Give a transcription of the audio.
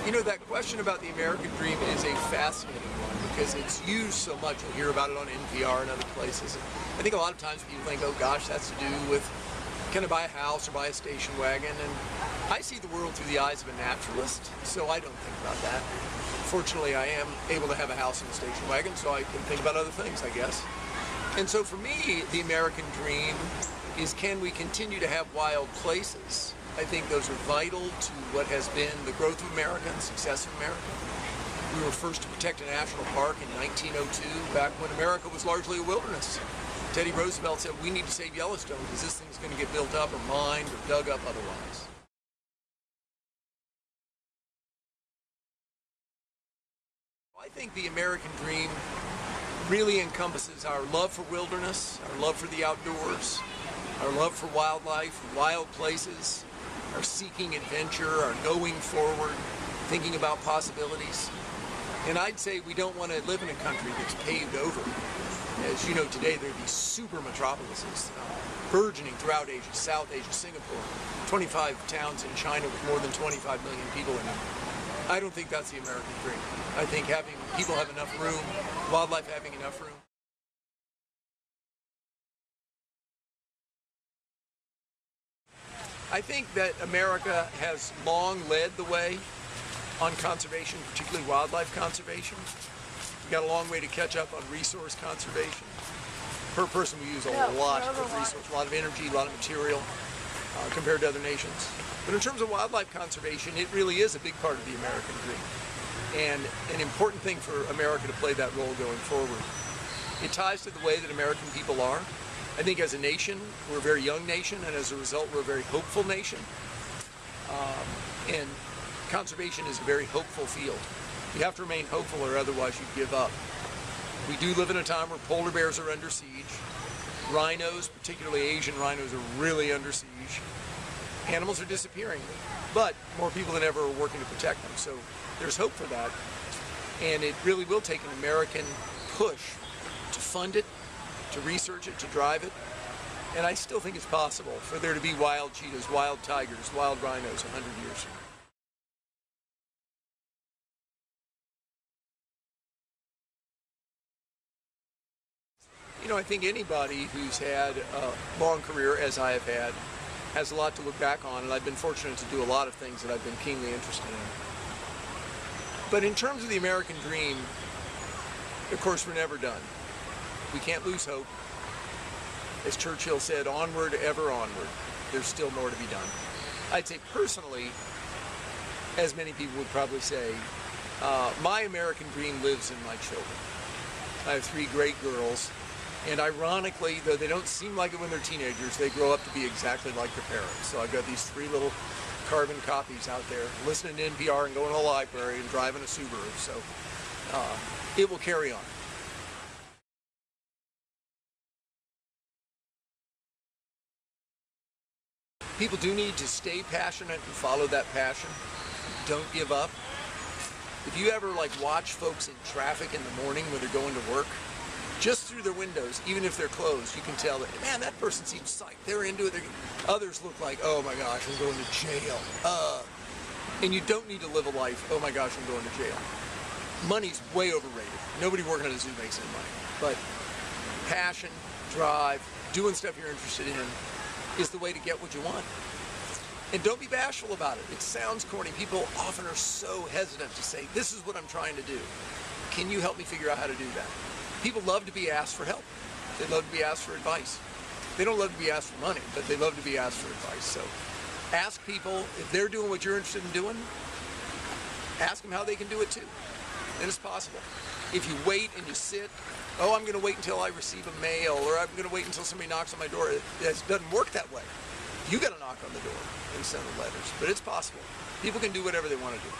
You know, that question about the American dream is a fascinating one because it's used so much. You'll hear about it on NPR and other places. I think a lot of times people think, oh gosh, that's to do with can I buy a house or buy a station wagon? And I see the world through the eyes of a naturalist, so I don't think about that. Fortunately, I am able to have a house and a station wagon, so I can think about other things, I guess. And so for me, the American dream is, can we continue to have wild places? I think those are vital to what has been the growth of America and success of America. We were first to protect a national park in 1902, back when America was largely a wilderness. Teddy Roosevelt said, we need to save Yellowstone because this thing's going to get built up or mined or dug up otherwise. I think the American dream really encompasses our love for wilderness, our love for the outdoors, our love for wildlife, wild places, our seeking adventure, our going forward, thinking about possibilities. And I'd say we don't want to live in a country that's paved over. As you know, today there are these super metropolises burgeoning throughout Asia, South Asia, Singapore, 25 towns in China with more than 25 million people in them. I don't think that's the American dream. I think having people have enough room, wildlife having enough room. I think that America has long led the way on conservation, particularly wildlife conservation. We've got a long way to catch up on resource conservation. Per person we use a lot of resource, a lot of energy, a lot of material compared to other nations. But in terms of wildlife conservation, it really is a big part of the American dream and an important thing for America to play that role going forward. It ties to the way that American people are. I think as a nation, we're a very young nation, and as a result, we're a very hopeful nation. And conservation is a very hopeful field. You have to remain hopeful or otherwise you give up. We do live in a time where polar bears are under siege. Rhinos, particularly Asian rhinos, are really under siege. Animals are disappearing, but more people than ever are working to protect them. So there's hope for that. And it really will take an American push to fund it, to research it, to drive it. And I still think it's possible for there to be wild cheetahs, wild tigers, wild rhinos 100 years from now. You know, I think anybody who's had a long career, as I have had, has a lot to look back on, and I've been fortunate to do a lot of things that I've been keenly interested in. But in terms of the American dream, of course, we're never done. We can't lose hope. As Churchill said, onward, ever onward. There's still more to be done. I'd say personally, as many people would probably say, my American dream lives in my children. I have 3 great girls. And ironically, though they don't seem like it when they're teenagers, they grow up to be exactly like their parents. So I've got these 3 little carbon copies out there, listening to NPR and going to the library and driving a Subaru. So it will carry on. People do need to stay passionate and follow that passion. Don't give up. If you ever watch folks in traffic in the morning when they're going to work, just through their windows, even if they're closed, you can tell that, man, that person seems psyched. They're into it. Others look like, oh my gosh, I'm going to jail. And you don't need to live a life, oh my gosh, I'm going to jail. Money's way overrated. Nobody working at a zoo makes any money. But passion, drive, doing stuff you're interested in is the way to get what you want. And don't be bashful about it. It sounds corny. People often are so hesitant to say, this is what I'm trying to do. Can you help me figure out how to do that? People love to be asked for help. They love to be asked for advice. They don't love to be asked for money, but they love to be asked for advice. So ask people if they're doing what you're interested in doing, ask them how they can do it too. And it's possible. If you wait and you sit, oh, I'm going to wait until I receive a mail, or I'm going to wait until somebody knocks on my door. It doesn't work that way. You got to knock on the door and send the letters. But it's possible. People can do whatever they want to do.